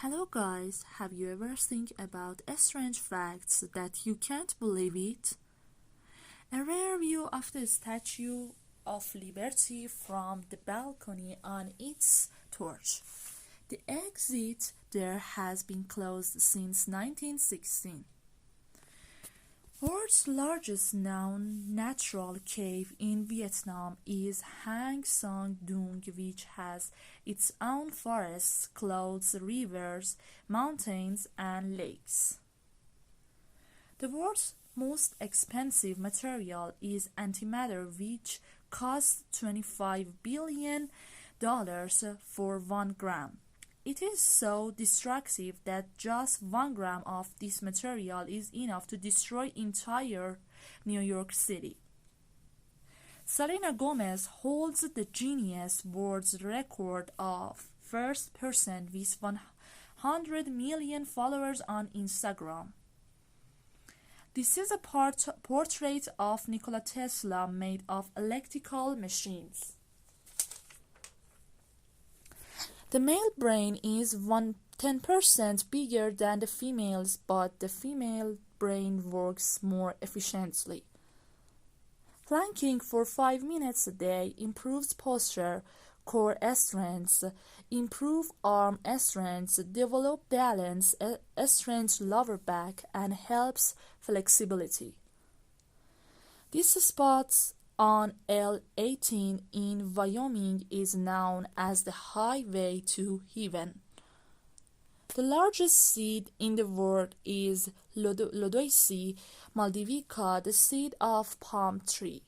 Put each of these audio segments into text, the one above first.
Hello guys, have you ever think about strange facts that you can't believe it? A rare view of the Statue of Liberty from the balcony on its torch. The exit there has been closed since 1916. World's largest known natural cave in Vietnam is Hang Son Doong, which has its own forests, clouds, rivers, mountains, and lakes. The world's most expensive material is antimatter, which costs $25 billion for 1 gram. It is so destructive that just 1 gram of this material is enough to destroy entire New York City. Selena Gomez holds the Guinness World Record of first person with 100 million followers on Instagram. This is a portrait of Nikola Tesla made of electrical machines. The male brain is 10% bigger than the female's, but the female brain works more efficiently. Planking for 5 minutes a day improves posture, core strength, improve arm strength, develop balance, strength lower back, and helps flexibility. These spots on L-18 in Wyoming is known as the highway to heaven. The largest seed in the world is Lodoicea maldivica, the seed of palm tree.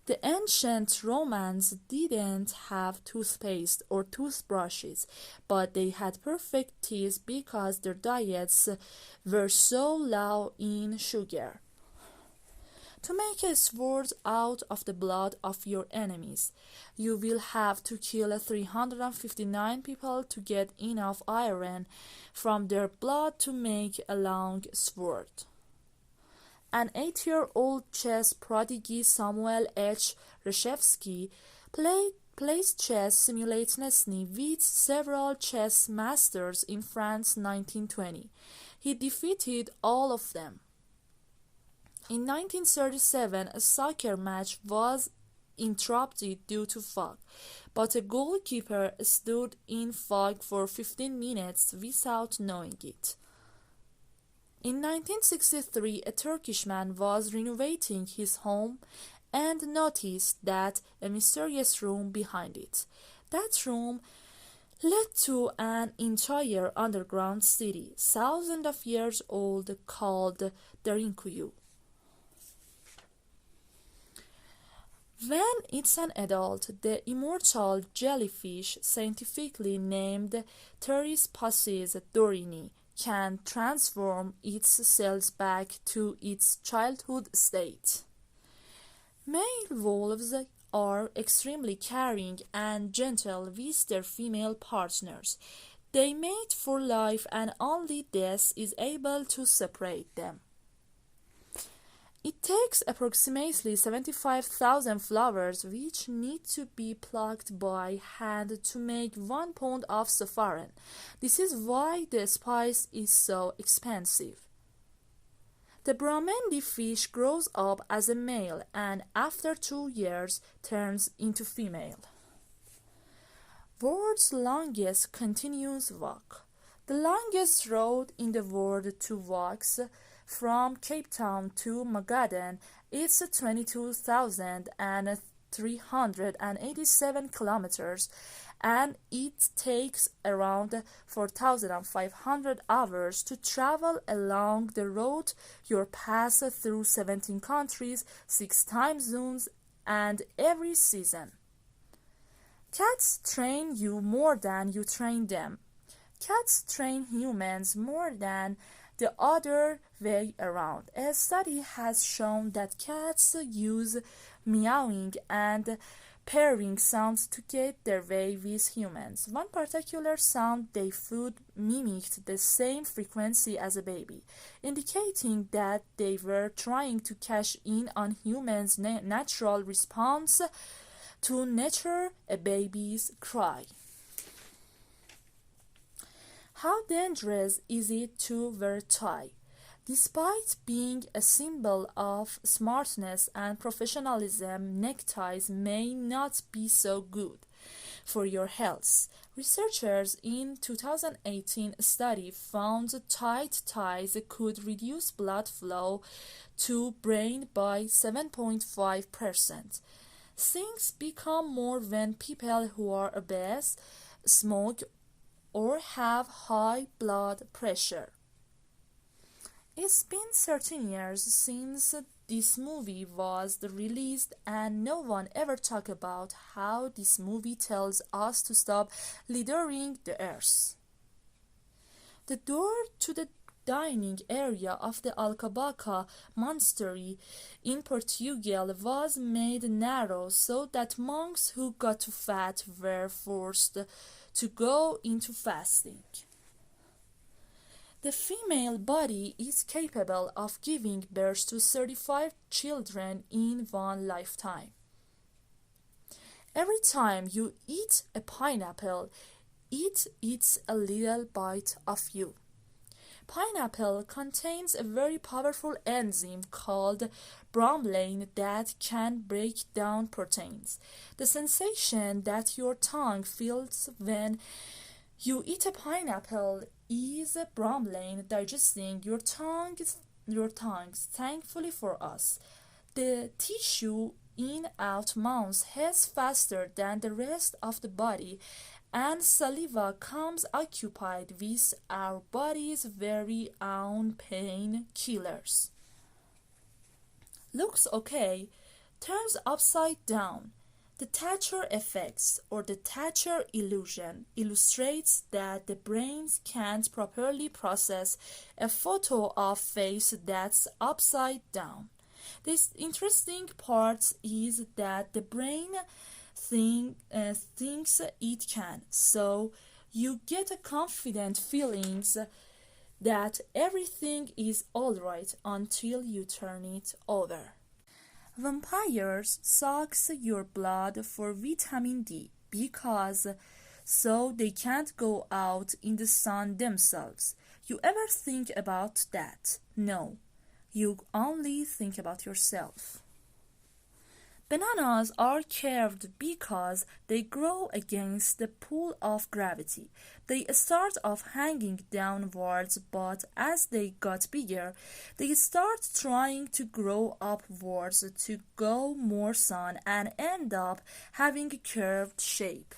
The ancient Romans didn't have toothpaste or toothbrushes, but they had perfect teeth because their diets were so low in sugar. To make a sword out of the blood of your enemies, you will have to kill 359 people to get enough iron from their blood to make a long sword. An 8-year-old chess prodigy, Samuel H. Reshevsky, plays chess simultaneously with several chess masters in France 1920. He defeated all of them. In 1937, a soccer match was interrupted due to fog, but a goalkeeper stood in fog for 15 minutes without knowing it. In 1963, a Turkish man was renovating his home and noticed that a mysterious room behind it. That room led to an entire underground city, thousands of years old, called Derinkuyu. When it's an adult, the immortal jellyfish, scientifically named Pteris dorini, can transform its cells back to its childhood state. Male wolves are extremely caring and gentle with their female partners. They mate for life and only death is able to separate them. It takes approximately 75,000 flowers, which need to be plucked by hand to make 1 pound of saffron. This is why the spice is so expensive. The Brahmandi fish grows up as a male and after 2 years turns into female. World's longest continuous walk. The longest road in the world to walk from Cape Town to Magadan is 22,387 kilometers, and it takes around 4,500 hours to travel along the road. You pass through 17 countries, 6 time zones, and every season. Cats train you more than you train them. Cats train humans more than the other way around. A study has shown that cats use meowing and purring sounds to get their way with humans. One particular sound they found mimicked the same frequency as a baby, indicating that they were trying to cash in on humans' natural response to nature, a baby's cry. How dangerous is it to wear a tie? Despite being a symbol of smartness and professionalism, neckties may not be so good for your health. Researchers in 2018 study found tight ties could reduce blood flow to brain by 7.5%. Things become more when people who are obese, smoke, or have high blood pressure. It's been 13 years since this movie was released, and no one ever talked about how this movie tells us to stop littering the earth. The door to the dining area of the Alcobaça monastery in Portugal was made narrow so that monks who got too fat were forced to go into fasting. The female body is capable of giving birth to 35 children in one lifetime. Every time you eat a pineapple, it eats a little bite of you. Pineapple contains a very powerful enzyme called bromelain that can break down proteins. The sensation that your tongue feels when you eat a pineapple is bromelain digesting your tongues. Thankfully for us, the tissue in our mouths heals faster than the rest of the body, and saliva comes occupied with our body's very own painkillers. Looks okay, turns upside down. The Thatcher effect, or the Thatcher illusion, illustrates that the brain can't properly process a photo of face that's upside down. This interesting part is that the brain thinks it can, so you get a confident feelings that everything is alright until you turn it over. Vampires suck your blood for vitamin D because so they can't go out in the sun themselves. You ever think about that? No, you only think about yourself. Bananas are curved because they grow against the pull of gravity. They start off hanging downwards, but as they got bigger, they start trying to grow upwards to go more sun and end up having a curved shape.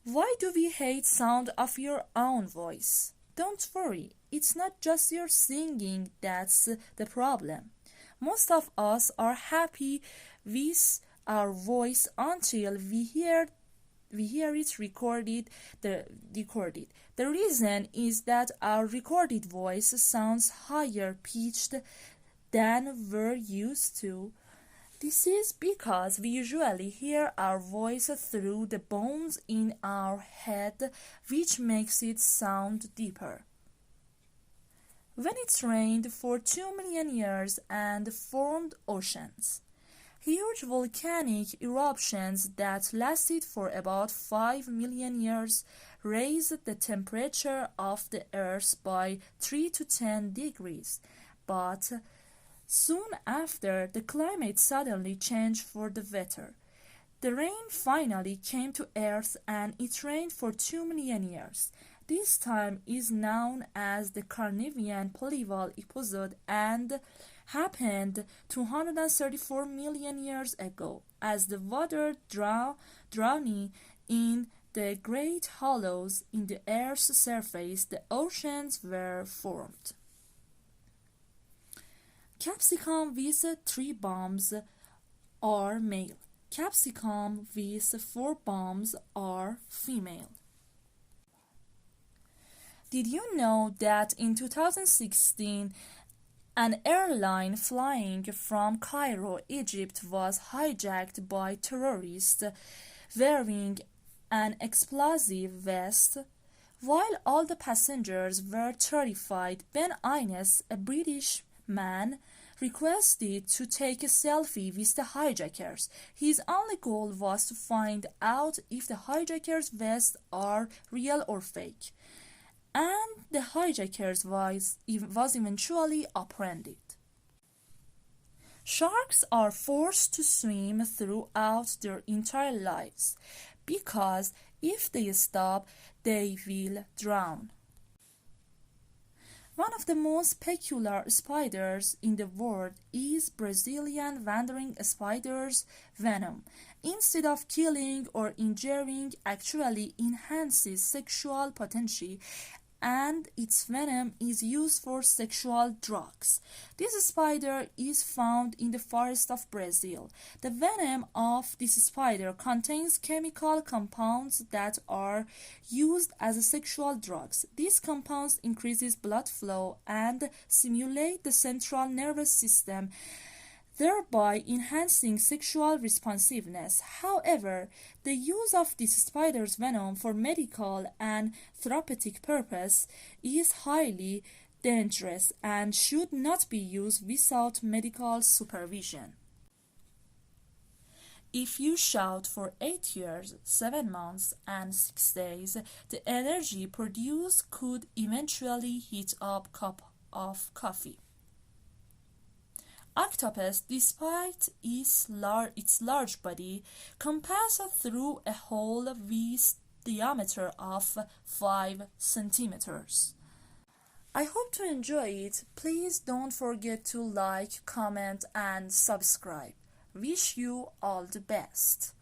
Why do we hate sound of your own voice? Don't worry, it's not just your singing that's the problem. Most of us are happy with our voice until we hear it recorded. The reason is that our recorded voice sounds higher pitched than we're used to. This is because we usually hear our voice through the bones in our head, which makes it sound deeper. When it rained for 2 million years and formed oceans, huge volcanic eruptions that lasted for about 5 million years raised the temperature of the Earth by 3 to 10 degrees, but soon after, the climate suddenly changed for the better. The rain finally came to Earth and it rained for 2 million years. This time is known as the Carnivine Polyval episode and happened 234 million years ago. As the water drowning in the great hollows in the Earth's surface, the oceans were formed. Capsicum with 3 bombs are male. Capsicum with 4 bombs are female. Did you know that in 2016, an airline flying from Cairo, Egypt was hijacked by terrorists wearing an explosive vest? While all the passengers were terrified, Ben Innes, a British man, requested to take a selfie with the hijackers. His only goal was to find out if the hijackers' vests are real or fake. And the hijackers was eventually apprehended. Sharks are forced to swim throughout their entire lives because if they stop, they will drown. One of the most peculiar spiders in the world is Brazilian wandering spider's venom. Instead of killing or injuring, actually enhances sexual potential, and its venom is used for sexual drugs. This spider is found in the forest of Brazil. The venom of this spider contains chemical compounds that are used as sexual drugs. These compounds increases blood flow and stimulate the central nervous system, thereby enhancing sexual responsiveness. However, the use of this spider's venom for medical and therapeutic purpose is highly dangerous and should not be used without medical supervision. If you shout for 8 years, 7 months, and 6 days, the energy produced could eventually heat up a cup of coffee. Octopus, despite its large body, can pass through a hole with diameter of 5 centimeters. I hope to enjoy it. Please don't forget to like, comment, and subscribe. Wish you all the best.